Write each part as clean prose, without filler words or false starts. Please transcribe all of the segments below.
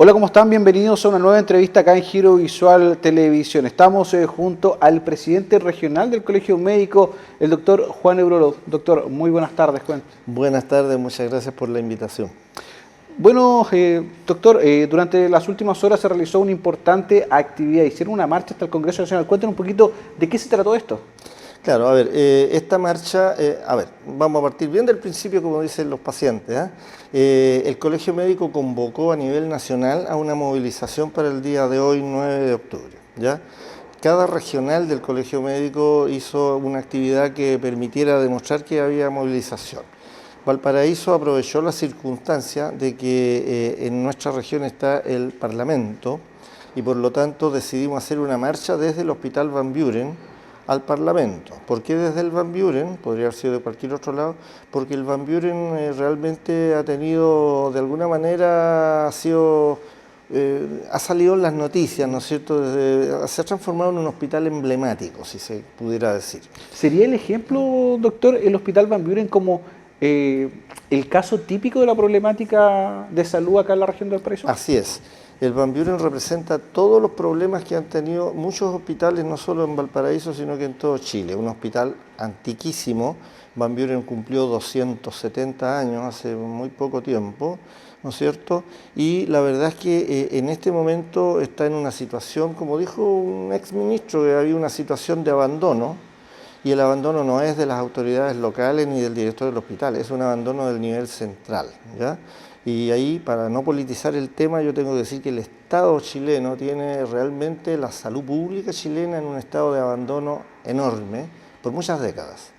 Hola, ¿cómo están? Bienvenidos a una nueva entrevista acá en Giro Visual Televisión. Estamos junto al presidente regional del Colegio Médico, el doctor Juan Eurolo. Doctor, muy buenas tardes. Buenas tardes, muchas gracias por la invitación. Bueno, doctor, durante las últimas horas se realizó una importante actividad. Hicieron una marcha hasta el Congreso Nacional. Cuéntenos un poquito de qué se trató esto. Claro, a ver, esta marcha, vamos a partir bien del principio, como dicen los pacientes. El Colegio Médico convocó a nivel nacional a una movilización para el día de hoy, 9 de octubre. ¿Ya? Cada regional del Colegio Médico hizo una actividad que permitiera demostrar que había movilización. Valparaíso aprovechó la circunstancia de que en nuestra región está el Parlamento y por lo tanto decidimos hacer una marcha desde el Hospital Van Buren al Parlamento. ¿Por qué desde el Van Buren? Podría haber sido de cualquier otro lado, porque el Van Buren realmente ha tenido, de alguna manera, ha salido en las noticias, ¿no es cierto? Se ha transformado en un hospital emblemático, si se pudiera decir. ¿Sería el ejemplo, doctor, el Hospital Van Buren como el caso típico de la problemática de salud acá en la región del Valparaíso? Así es. El Van Buren representa todos los problemas que han tenido muchos hospitales, no solo en Valparaíso, sino que en todo Chile. Un hospital antiquísimo. Van Buren cumplió 270 años hace muy poco tiempo, ¿no es cierto? Y la verdad es que en este momento está en una situación, como dijo un exministro, que había una situación de abandono, y el abandono no es de las autoridades locales ni del director del hospital, es un abandono del nivel central, ¿ya? Y ahí, para no politizar el tema, yo tengo que decir que el Estado chileno tiene realmente la salud pública chilena en un estado de abandono enorme por muchas décadas.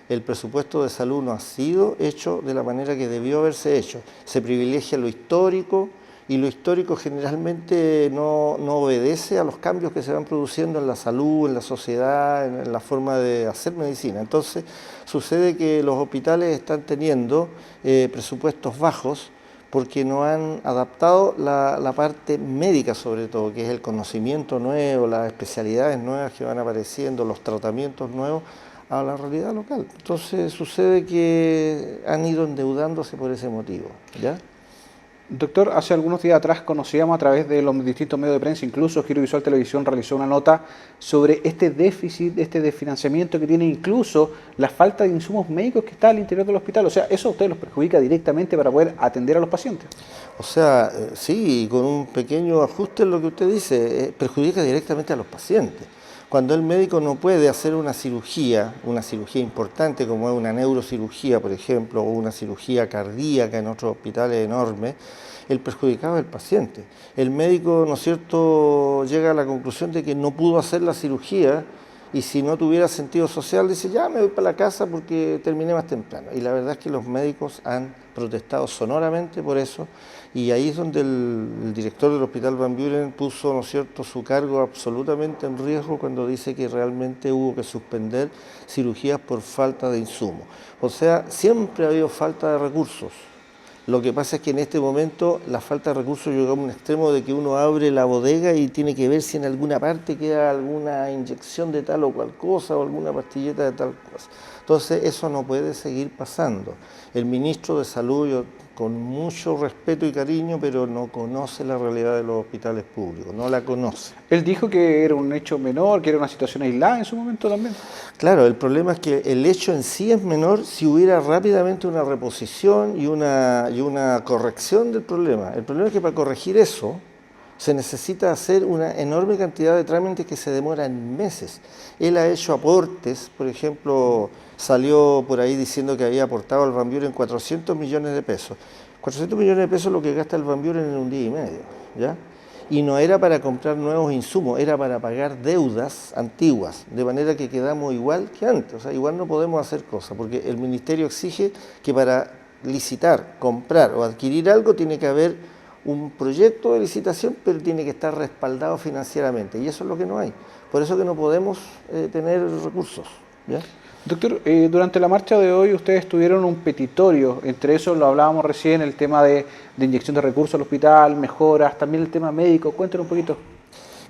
El presupuesto de salud no ha sido hecho de la manera que debió haberse hecho. Se privilegia lo histórico y lo histórico generalmente no obedece a los cambios que se van produciendo en la salud, en la sociedad, en la forma de hacer medicina. Entonces, sucede que los hospitales están teniendo presupuestos bajos, porque no han adaptado la parte médica sobre todo, que es el conocimiento nuevo, las especialidades nuevas que van apareciendo, los tratamientos nuevos, a la realidad local. Entonces sucede que han ido endeudándose por ese motivo, ¿ya? Doctor, hace algunos días atrás conocíamos a través de los distintos medios de prensa, incluso Giro Visual Televisión realizó una nota sobre este déficit, este desfinanciamiento que tiene incluso la falta de insumos médicos que está al interior del hospital. O sea, eso a ustedes los perjudica directamente para poder atender a los pacientes. O sea, sí, con un pequeño ajuste en lo que usted dice, perjudica directamente a los pacientes. Cuando el médico no puede hacer una cirugía importante como es una neurocirugía, por ejemplo, o una cirugía cardíaca en otros hospitales enormes, el perjudicado es el paciente. El médico, ¿no es cierto?, llega a la conclusión de que no pudo hacer la cirugía y si no tuviera sentido social dice, ya me voy para la casa porque terminé más temprano. Y la verdad es que los médicos han protestado sonoramente por eso y ahí es donde el director del Hospital Van Buren puso, ¿no es cierto?, su cargo absolutamente en riesgo cuando dice que realmente hubo que suspender cirugías por falta de insumos. O sea, siempre ha habido falta de recursos. Lo que pasa es que en este momento la falta de recursos llega a un extremo de que uno abre la bodega y tiene que ver si en alguna parte queda alguna inyección de tal o cual cosa o alguna pastilleta de tal cosa. Entonces eso no puede seguir pasando. El ministro de Salud, yo, con mucho respeto y cariño, pero no conoce la realidad de los hospitales públicos, no la conoce. Él dijo que era un hecho menor, que era una situación aislada en su momento también. Claro, el problema es que el hecho en sí es menor si hubiera rápidamente una reposición y una corrección del problema. El problema es que para corregir eso se necesita hacer una enorme cantidad de trámites que se demoran meses. Él ha hecho aportes, por ejemplo, salió por ahí diciendo que había aportado al Van Buren 400 millones de pesos. 400 millones de pesos es lo que gasta el Van Buren en un día y medio, ¿ya? Y no era para comprar nuevos insumos, era para pagar deudas antiguas, de manera que quedamos igual que antes. O sea, igual no podemos hacer cosas, porque el Ministerio exige que para licitar, comprar o adquirir algo tiene que haber un proyecto de licitación, pero tiene que estar respaldado financieramente, y eso es lo que no hay. Por eso que no podemos tener recursos, ¿ya? Doctor, durante la marcha de hoy ustedes tuvieron un petitorio, entre eso lo hablábamos recién, el tema de inyección de recursos al hospital, mejoras, también el tema médico. Cuéntenos un poquito.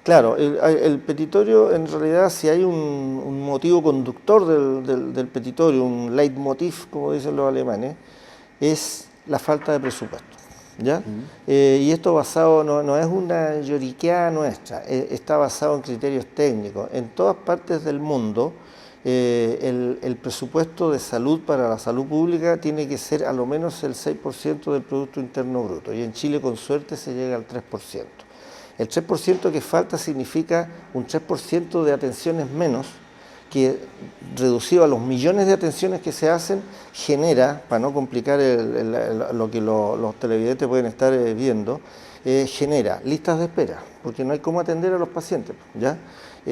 Claro, el petitorio, en realidad, si hay un motivo conductor del petitorio, un leitmotiv, como dicen los alemanes, es la falta de presupuesto. ¿ya? Y esto basado, no es una lloriqueada nuestra, está basado en criterios técnicos. En todas partes del mundo, el presupuesto de salud para la salud pública tiene que ser a lo menos el 6% del Producto Interno Bruto, y en Chile con suerte se llega al 3%. El 3% que falta significa un 3% de atenciones menos, que reducido a los millones de atenciones que se hacen, genera, para no complicar lo que los televidentes pueden estar viendo, genera listas de espera, porque no hay cómo atender a los pacientes, ¿ya?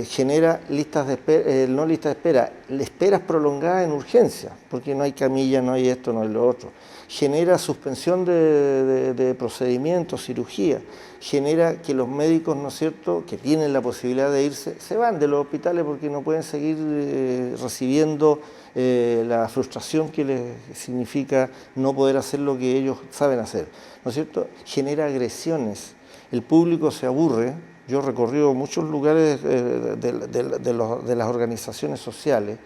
Genera listas de espera, no listas de espera, esperas prolongadas en urgencia, porque no hay camilla, no hay esto, no hay lo otro. Genera suspensión de procedimientos, cirugía, genera que los médicos, ¿no es cierto?, que tienen la posibilidad de irse, se van de los hospitales porque no pueden seguir recibiendo la frustración que les significa no poder hacer lo que ellos saben hacer, ¿no es cierto? Genera agresiones, el público se aburre. Yo he recorrido muchos lugares de las organizaciones sociales,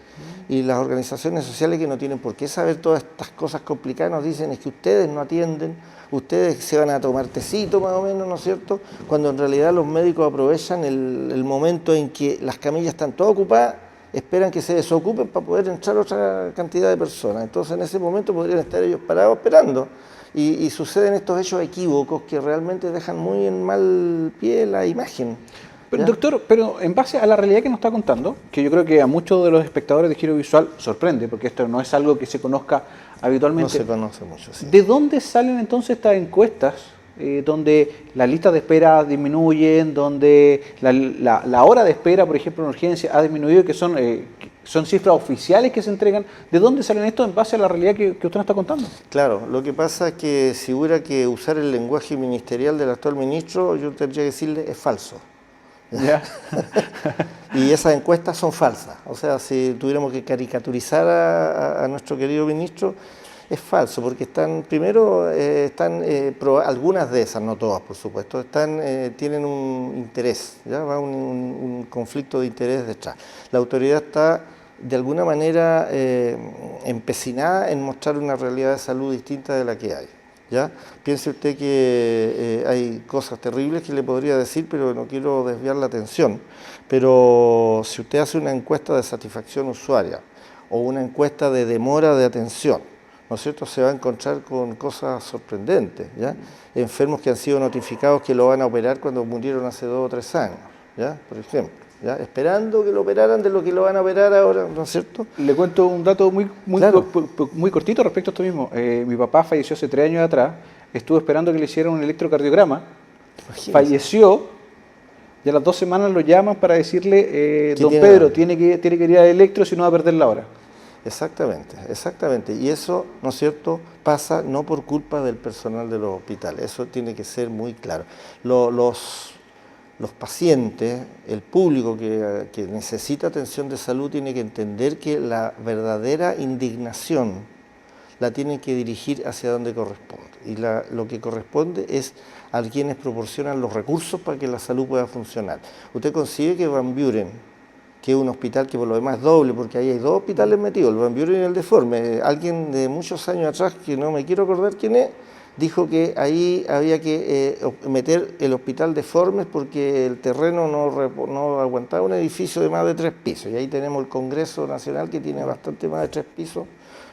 y las organizaciones sociales, que no tienen por qué saber todas estas cosas complicadas, nos dicen es que ustedes no atienden, ustedes se van a tomar tecito más o menos, ¿no es cierto?, cuando en realidad los médicos aprovechan el momento en que las camillas están todas ocupadas, esperan que se desocupen para poder entrar otra cantidad de personas. Entonces en ese momento podrían estar ellos parados esperando. Y suceden estos hechos equívocos que realmente dejan muy en mal pie la imagen. Pero, doctor, pero en base a la realidad que nos está contando, que yo creo que a muchos de los espectadores de Giro Visual sorprende, porque esto no es algo que se conozca habitualmente. No se conoce mucho, sí. ¿De dónde salen entonces estas encuestas donde las listas de espera disminuyen, donde la hora de espera, por ejemplo, en urgencia ha disminuido, que son cifras oficiales que se entregan? ¿De dónde salen esto en base a la realidad que usted nos está contando? Claro, lo que pasa es que si hubiera que usar el lenguaje ministerial del actual ministro, yo tendría que decirle es falso. ¿Ya? Y esas encuestas son falsas. O sea, si tuviéramos que caricaturizar a nuestro querido ministro, es falso, porque algunas de esas, no todas por supuesto, tienen un interés, ¿ya? Va un conflicto de interés detrás. La autoridad está de alguna manera empecinada en mostrar una realidad de salud distinta de la que hay, ¿ya? Piense usted que hay cosas terribles que le podría decir, pero no quiero desviar la atención. Pero si usted hace una encuesta de satisfacción usuaria o una encuesta de demora de atención, ¿no es cierto?, se va a encontrar con cosas sorprendentes, ¿ya? Enfermos que han sido notificados que lo van a operar cuando murieron hace 2 o 3 años, ¿ya? Por ejemplo, ¿ya? Esperando que lo operaran de lo que lo van a operar ahora, ¿no es cierto? Le cuento un dato muy Claro. muy cortito respecto a esto mismo. Mi papá falleció hace 3 años atrás, estuvo esperando que le hicieran un electrocardiograma, Imagínese. falleció, y a las 2 semanas lo llaman para decirle, don tiene Pedro, hambre. tiene que ir al electro, si no va a perder la hora. Exactamente, exactamente. Y eso, ¿no es cierto?, pasa no por culpa del personal de los hospitales. Eso tiene que ser muy claro. Los pacientes, el público que necesita atención de salud, tiene que entender que la verdadera indignación la tienen que dirigir hacia donde corresponde. Y lo que corresponde es a quienes proporcionan los recursos para que la salud pueda funcionar. Usted consigue que Van Buren, que es un hospital que por lo demás es doble, porque ahí hay 2 hospitales metidos, el Van Buren y el Deforme. Alguien de muchos años atrás, que no me quiero acordar quién es, dijo que ahí había que meter el hospital Deformes porque el terreno no aguantaba un edificio de más de 3 pisos. Y ahí tenemos el Congreso Nacional, que tiene bastante más de 3 pisos,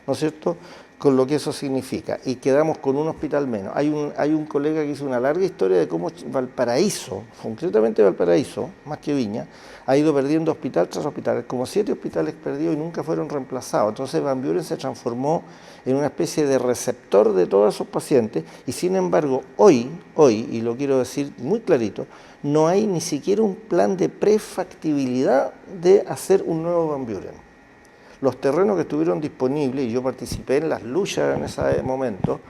¿no es cierto?, con lo que eso significa. Y quedamos con un hospital menos. Hay un colega que hizo una larga historia de cómo Valparaíso, concretamente Valparaíso, más que Viña, ha ido perdiendo hospital tras hospital, como 7 hospitales perdidos y nunca fueron reemplazados. Entonces Van Buren se transformó en una especie de receptor de todos esos pacientes, y sin embargo hoy, y lo quiero decir muy clarito, no hay ni siquiera un plan de prefactibilidad de hacer un nuevo Van Buren. Los terrenos que estuvieron disponibles, y yo participé en las luchas en ese momento,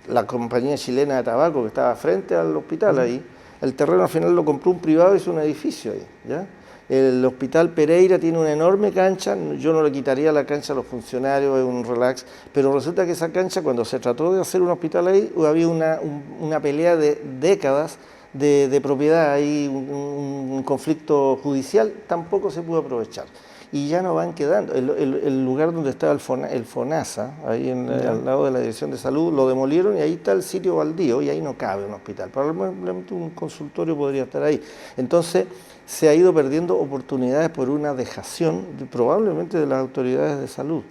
la compañía chilena de tabaco que estaba frente al hospital ahí, el terreno al final lo compró un privado y hizo un edificio ahí, ¿ya? El hospital Pereira tiene una enorme cancha, yo no le quitaría la cancha a los funcionarios, es un relax, pero resulta que esa cancha, cuando se trató de hacer un hospital ahí, había una pelea de décadas de propiedad, ahí un conflicto judicial, tampoco se pudo aprovechar. y ya no van quedando. El lugar donde estaba el FONASA, ahí al lado de la Dirección de Salud, lo demolieron y ahí está el sitio baldío y ahí no cabe un hospital. Probablemente un consultorio podría estar ahí. Entonces se ha ido perdiendo oportunidades por una dejación probablemente de las autoridades de salud.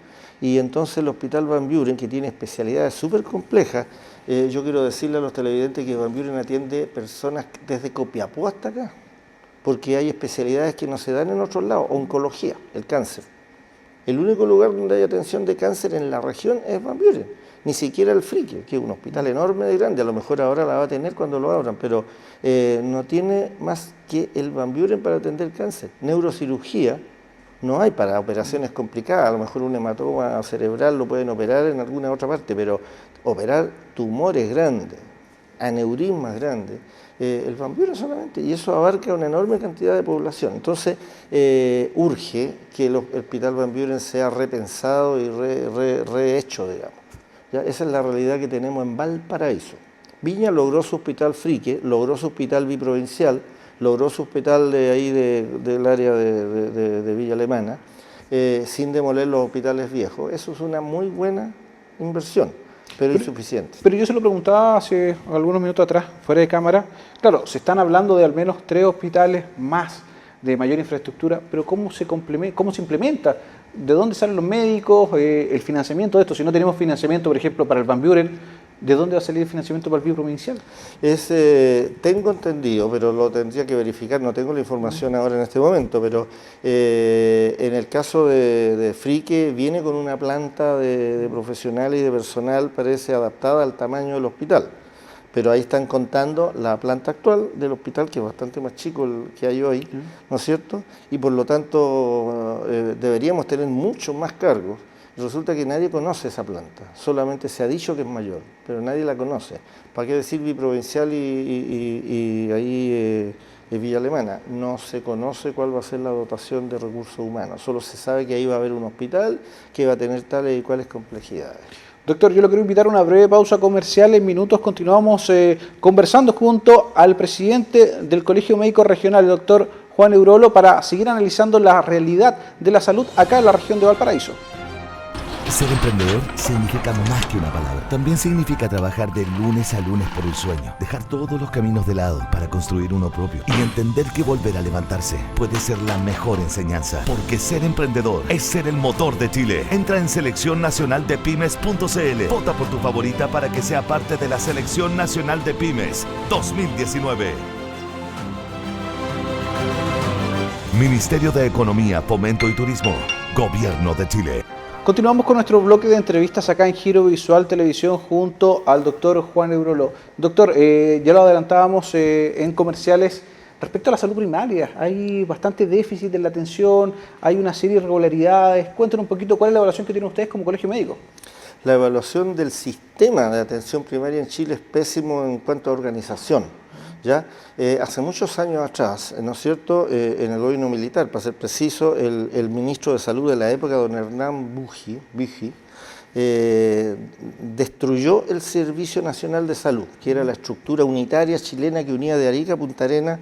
Y entonces el Hospital Van Buren, que tiene especialidades súper complejas, yo quiero decirle a los televidentes que Van Buren atiende personas desde Copiapó hasta acá, porque hay especialidades que no se dan en otros lados, oncología, el cáncer. El único lugar donde hay atención de cáncer en la región es Van Buren, ni siquiera el Frique, que es un hospital enorme de grande, a lo mejor ahora la va a tener cuando lo abran, pero no tiene más que el Van Buren para atender cáncer. Neurocirugía, no hay para operaciones complicadas, a lo mejor un hematoma cerebral lo pueden operar en alguna otra parte, pero operar tumores grandes, aneurismas grandes, el Van Buren solamente, y eso abarca una enorme cantidad de población. Entonces, urge que el Hospital Van Buren sea repensado y rehecho, digamos. ¿Ya? Esa es la realidad que tenemos en Valparaíso. Viña logró su hospital Frique, logró su hospital biprovincial, logró su hospital de ahí del área de Villa Alemana, sin demoler los hospitales viejos. Eso es una muy buena inversión, pero insuficiente. Pero yo se lo preguntaba hace algunos minutos atrás, fuera de cámara. Claro, se están hablando de al menos 3 hospitales más de mayor infraestructura, pero ¿cómo se implementa? ¿De dónde salen los médicos? El financiamiento de esto. Si no tenemos financiamiento, por ejemplo, para el Van Buren, ¿de dónde va a salir el financiamiento para el biprovincial? Tengo entendido, pero lo tendría que verificar, no tengo la información ahora en este momento, pero en el caso de Frique viene con una planta de profesionales y de personal, parece adaptada al tamaño del hospital. Pero ahí están contando la planta actual del hospital, que es bastante más chico el que hay hoy, ¿no es cierto? Y por lo tanto deberíamos tener muchos más cargos. Resulta que nadie conoce esa planta, solamente se ha dicho que es mayor, pero nadie la conoce. ¿Para qué decir biprovincial y ahí Villa Alemana? No se conoce cuál va a ser la dotación de recursos humanos, solo se sabe que ahí va a haber un hospital que va a tener tales y cuales complejidades. Doctor, yo lo quiero invitar a una breve pausa comercial. En minutos continuamos conversando junto al presidente del Colegio Médico Regional, el doctor Juan Eurolo, para seguir analizando la realidad de la salud acá en la región de Valparaíso. Ser emprendedor significa más que una palabra. También significa trabajar de lunes a lunes por el sueño, dejar todos los caminos de lado para construir uno propio y entender que volver a levantarse puede ser la mejor enseñanza. Porque ser emprendedor es ser el motor de Chile. Entra en seleccionnacionaldepymes.cl. Vota por tu favorita para que sea parte de la Selección Nacional de Pymes 2019. Ministerio de Economía, Fomento y Turismo. Gobierno de Chile. Continuamos con nuestro bloque de entrevistas acá en Giro Visual Televisión junto al doctor Juan Eurolo. Doctor, ya lo adelantábamos en comerciales, respecto a la salud primaria, hay bastante déficit en la atención, hay una serie de irregularidades. Cuéntenos un poquito cuál es la evaluación que tienen ustedes como colegio médico. La evaluación del sistema de atención primaria en Chile es pésimo en cuanto a organización. ¿Ya? Hace muchos años atrás, ¿no es cierto?, en el gobierno militar, para ser preciso, el ministro de Salud de la época, don Hernán Büchi, destruyó el Servicio Nacional de Salud, que era la estructura unitaria chilena que unía de Arica a Punta Arenas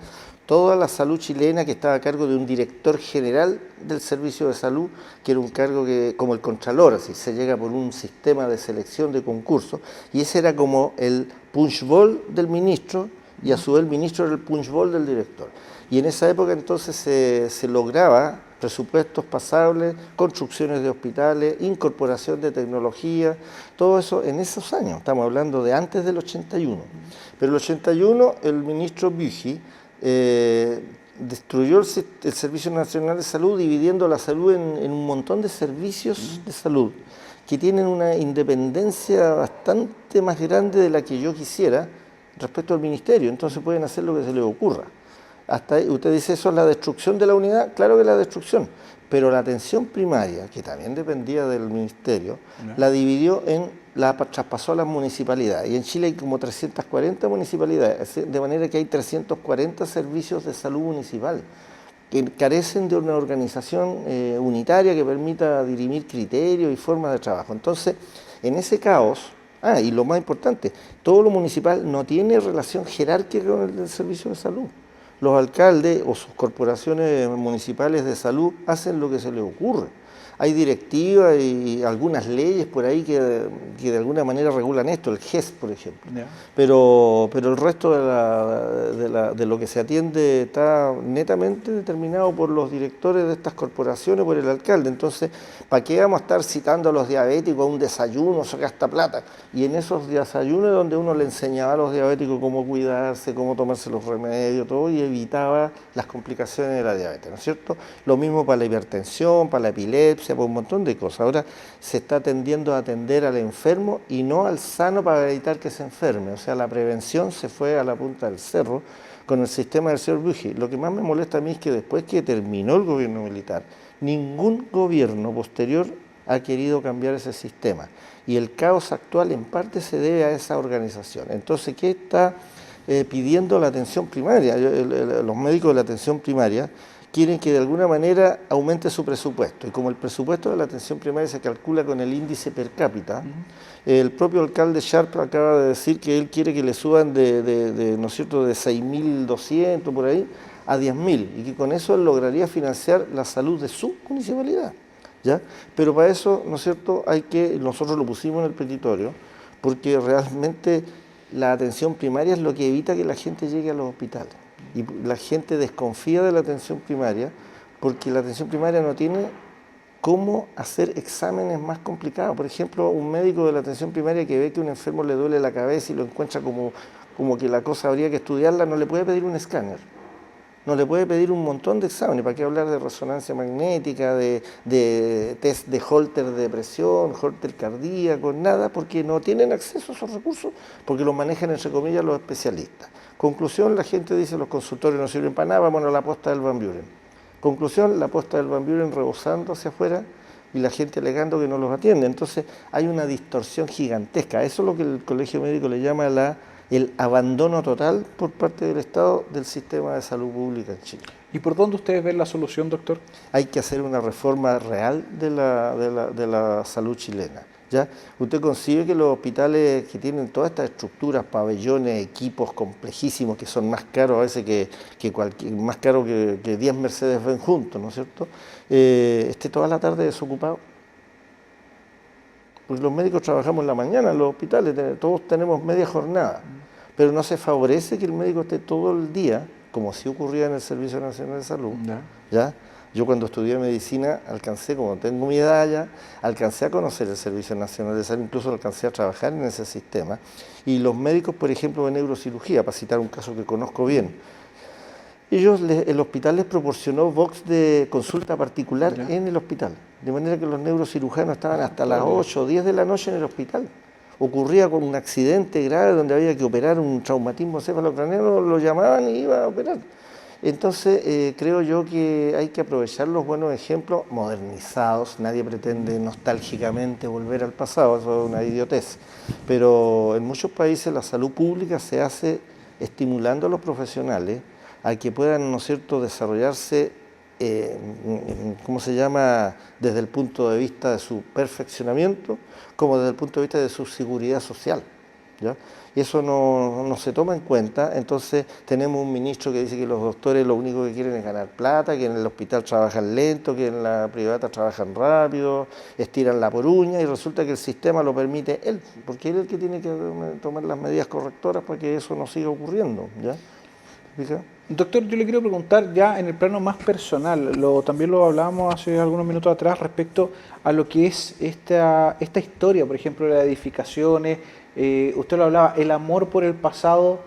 toda la salud chilena, que estaba a cargo de un director general del Servicio de Salud, que era un cargo que, como el Contralor, así se llega por un sistema de selección de concursos, y ese era como el punchbowl del ministro, y a su vez el ministro era el punchbowl del director. Y en esa época entonces se lograba presupuestos pasables, construcciones de hospitales, incorporación de tecnología, todo eso en esos años, estamos hablando de antes del 81. Pero el 81 el ministro Büchi destruyó el Servicio Nacional de Salud, dividiendo la salud en un montón de servicios de salud que tienen una independencia bastante más grande de la que yo quisiera respecto al ministerio, entonces pueden hacer lo que se les ocurra. Hasta ahí, usted dice, ¿eso es la destrucción de la unidad? Claro que es la destrucción, pero la atención primaria, que también dependía del ministerio, la dividió la traspasó a las municipalidades, y en Chile hay como 340 municipalidades, de manera que hay 340 servicios de salud municipal, que carecen de una organización unitaria que permita dirimir criterios y formas de trabajo. Entonces, en ese caos, y lo más importante, todo lo municipal no tiene relación jerárquica con el del servicio de salud. Los alcaldes o sus corporaciones municipales de salud hacen lo que se les ocurre. Hay directivas y algunas leyes por ahí que de alguna manera regulan esto, el GES, por ejemplo. Ya. Pero el resto de lo que se atiende está netamente determinado por los directores de estas corporaciones, por el alcalde. Entonces, ¿para qué vamos a estar citando a los diabéticos a un desayuno, se gasta plata? Y en esos desayunos donde uno le enseñaba a los diabéticos cómo cuidarse, cómo tomarse los remedios, todo, y evitaba las complicaciones de la diabetes, ¿no es cierto? Lo mismo para la hipertensión, para la epilepsia, por un montón de cosas. Ahora se está tendiendo a atender al enfermo y no al sano para evitar que se enferme. O sea, la prevención se fue a la punta del cerro con el sistema del señor Buji. Lo que más me molesta a mí es que después que terminó el gobierno militar, ningún gobierno posterior ha querido cambiar ese sistema. Y el caos actual en parte se debe a esa organización. Entonces, ¿qué está pidiendo la atención primaria? Los médicos de la atención primaria quieren que de alguna manera aumente su presupuesto. Y como el presupuesto de la atención primaria se calcula con el índice per cápita, el propio alcalde Sharp acaba de decir que él quiere que le suban ¿no es cierto?, de 6.200 por ahí a 10.000 y que con eso él lograría financiar la salud de su municipalidad, ¿ya? Pero para eso, ¿no es cierto?, nosotros lo pusimos en el petitorio, porque realmente la atención primaria es lo que evita que la gente llegue a los hospitales. Y la gente desconfía de la atención primaria porque la atención primaria no tiene cómo hacer exámenes más complicados. Por ejemplo, un médico de la atención primaria que ve que a un enfermo le duele la cabeza y lo encuentra como que la cosa habría que estudiarla, no le puede pedir un escáner, no le puede pedir un montón de exámenes. ¿Para qué hablar de resonancia magnética, de test de Holter de presión, Holter cardíaco, nada? Porque no tienen acceso a esos recursos, porque los manejan, entre comillas, los especialistas. Conclusión, la gente dice los consultorios no sirven para nada, vámonos a la posta del Van Buren. Conclusión, la posta del Van Buren rebosando hacia afuera y la gente alegando que no los atiende. Entonces hay una distorsión gigantesca. Eso es lo que el Colegio Médico le llama el abandono total por parte del Estado del sistema de salud pública en Chile. ¿Y por dónde ustedes ven la solución, doctor? Hay que hacer una reforma real de la salud chilena. ¿Ya? Usted consigue que los hospitales que tienen todas estas estructuras, pabellones, equipos complejísimos que son más caros a veces más caros que 10 Mercedes-Benz juntos, ¿no es cierto?, esté toda la tarde desocupado. Porque los médicos trabajamos en la mañana en los hospitales, todos tenemos media jornada, pero no se favorece que el médico esté todo el día, como sí ocurría en el Servicio Nacional de Salud, ¿ya? Yo cuando estudié medicina alcancé, como tengo mi edad ya, alcancé a conocer el Servicio Nacional de Salud, incluso alcancé a trabajar en ese sistema. Y los médicos, por ejemplo, de neurocirugía, para citar un caso que conozco bien, el hospital les proporcionó box de consulta particular en el hospital, de manera que los neurocirujanos estaban hasta las 8 o 10 de la noche en el hospital. Ocurría con un accidente grave donde había que operar un traumatismo cefalocraneano, lo llamaban y iba a operar. Entonces, creo yo que hay que aprovechar los buenos ejemplos modernizados. Nadie pretende nostálgicamente volver al pasado, eso es una idiotez. Pero en muchos países la salud pública se hace estimulando a los profesionales a que puedan, ¿no es cierto?, desarrollarse, ¿cómo se llama?, desde el punto de vista de su perfeccionamiento, como desde el punto de vista de su seguridad social, ¿ya? Y eso no se toma en cuenta. Entonces tenemos un ministro que dice que los doctores lo único que quieren es ganar plata, que en el hospital trabajan lento, que en la privada trabajan rápido, estiran la poruña, y resulta que el sistema lo permite él, porque él es el que tiene que tomar las medidas correctoras para que eso no siga ocurriendo, ¿ya? ¿Fija? Doctor, yo le quiero preguntar ya en el plano más personal, también lo hablábamos hace algunos minutos atrás respecto a lo que es esta historia, por ejemplo, de las edificaciones. Usted lo hablaba, el amor por el pasado.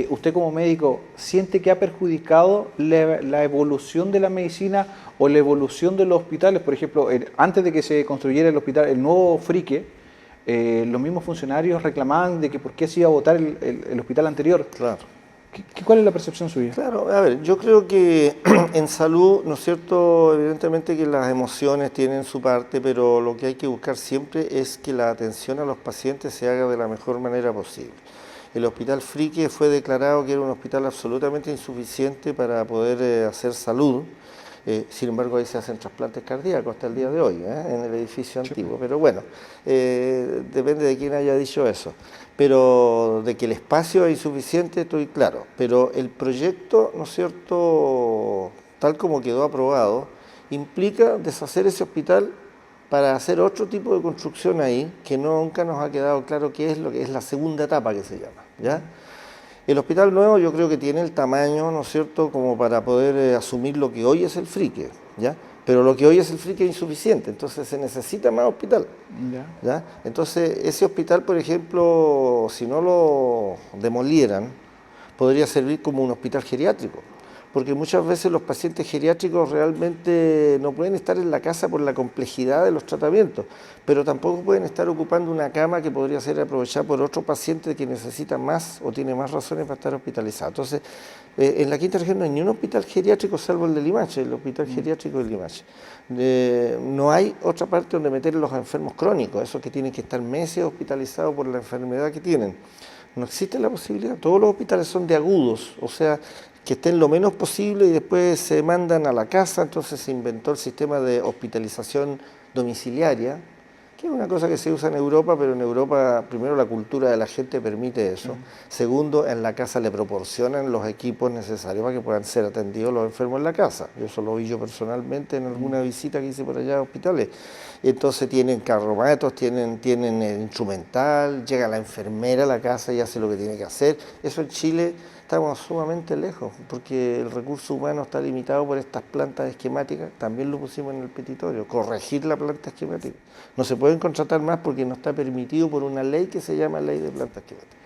Usted como médico, ¿siente que ha perjudicado la evolución de la medicina o la evolución de los hospitales? Por ejemplo, antes de que se construyera el hospital, el nuevo Frique, los mismos funcionarios reclamaban de que por qué se iba a botar el hospital anterior. Claro. ¿Cuál es la percepción suya? Claro, a ver, yo creo que en salud, ¿no es cierto?, evidentemente que las emociones tienen su parte, pero lo que hay que buscar siempre es que la atención a los pacientes se haga de la mejor manera posible. El Hospital Frique fue declarado que era un hospital absolutamente insuficiente para poder hacer salud. Sin embargo, ahí se hacen trasplantes cardíacos hasta el día de hoy, en el edificio antiguo. Pero bueno, depende de quién haya dicho eso. Pero de que el espacio es insuficiente, estoy claro. Pero el proyecto, ¿no es cierto?, tal como quedó aprobado, implica deshacer ese hospital para hacer otro tipo de construcción ahí, que nunca nos ha quedado claro qué es lo que es la segunda etapa que se llama, ¿ya? El hospital nuevo yo creo que tiene el tamaño, ¿no es cierto?, como para poder asumir lo que hoy es el Frique, ¿ya? Pero lo que hoy es el Frique es insuficiente, entonces se necesita más hospital, ¿ya? Entonces ese hospital, por ejemplo, si no lo demolieran, podría servir como un hospital geriátrico, porque muchas veces los pacientes geriátricos realmente no pueden estar en la casa por la complejidad de los tratamientos, pero tampoco pueden estar ocupando una cama que podría ser aprovechada por otro paciente que necesita más o tiene más razones para estar hospitalizado. Entonces, en la quinta región no hay ni un hospital geriátrico salvo el de Limache, el hospital geriátrico de Limache. No hay otra parte donde meter los enfermos crónicos, esos que tienen que estar meses hospitalizados por la enfermedad que tienen. No existe la posibilidad, todos los hospitales son de agudos, o sea, que estén lo menos posible y después se mandan a la casa. Entonces se inventó el sistema de hospitalización domiciliaria, que es una cosa que se usa en Europa, pero en Europa, primero, la cultura de la gente permite eso. Segundo, en la casa le proporcionan los equipos necesarios para que puedan ser atendidos los enfermos en la casa. Eso lo vi yo personalmente en alguna visita que hice por allá a hospitales. Entonces tienen carromatos, tienen el instrumental, llega la enfermera a la casa y hace lo que tiene que hacer. Eso en Chile estamos sumamente lejos, porque el recurso humano está limitado por estas plantas esquemáticas. También lo pusimos en el petitorio, corregir la planta esquemática. No se pueden contratar más porque no está permitido por una ley que se llama Ley de Plantas Esquemáticas.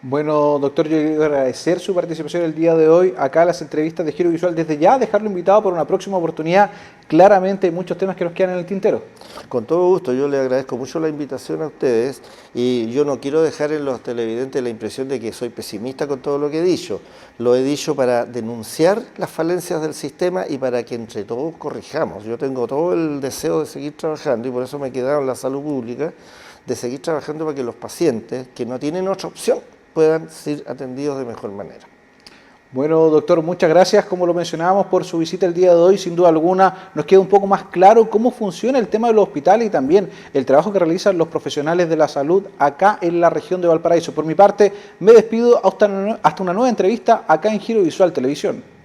Bueno, doctor, yo quiero agradecer su participación el día de hoy acá en las entrevistas de Giro Visual. Desde ya dejarlo invitado por una próxima oportunidad. Claramente hay muchos temas que nos quedan en el tintero. Con todo gusto, yo le agradezco mucho la invitación a ustedes y yo no quiero dejar en los televidentes la impresión de que soy pesimista con todo lo que he dicho. Lo he dicho para denunciar las falencias del sistema y para que entre todos corrijamos. Yo tengo todo el deseo de seguir trabajando y por eso me he quedado en la salud pública, de seguir trabajando para que los pacientes que no tienen otra opción puedan ser atendidos de mejor manera. Bueno, doctor, muchas gracias, como lo mencionábamos, por su visita el día de hoy. Sin duda alguna nos queda un poco más claro cómo funciona el tema de los hospitales y también el trabajo que realizan los profesionales de la salud acá en la región de Valparaíso. Por mi parte, me despido hasta una nueva entrevista acá en Giro Visual Televisión.